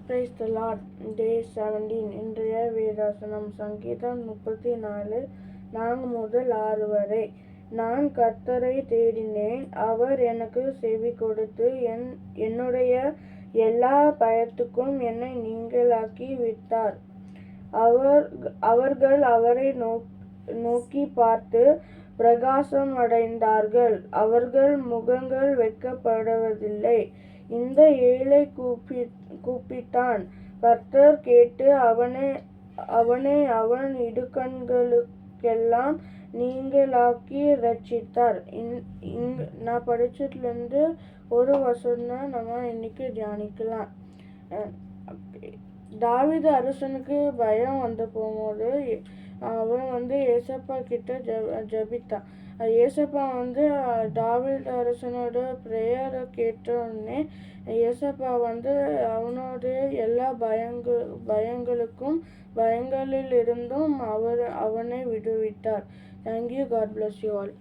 Praise the Lord. Day 17. இன்றைய வேதாசனம் சங்கீதம் 34 4 முதல் 6 வரை. நான் கர்த்தரை தேடினேன், அவர் எனக்கு செவி கொடுத்து என்னுடைய எல்லா பயத்துக்கும் என்னை நீங்கலாக்கி விட்டார். அவர்கள் அவரை நோக்கி பார்த்து பிரகாசம் அடைந்தார்கள். அவர்கள் முகங்கள் வெட்கப்படுவதில்லை. இந்த ஏழை கூப்பிட்டான். கர்த்தர் கேட்டு அவனை அவன் இடுக்கண்களுக்கெல்லாம் நீங்களாக்கி ரட்சித்தார். நான் படிச்சதுலேருந்து ஒரு வசனம் நம்ம இன்னைக்கு தியானிக்கலாம். தாவீது அரசனுக்கு பயம் வந்து போகும்போது அவன் ஏசப்பா கிட்ட ஜபித்தான். ஏசப்பா தாவீது அரசனோட ப்ரேயரை கேட்டோடனே ஏசப்பா அவனுடைய எல்லா பயங்களுக்கும் பயங்களில் இருந்தும் அவனை விடுவித்தார். Thank you. God bless you all.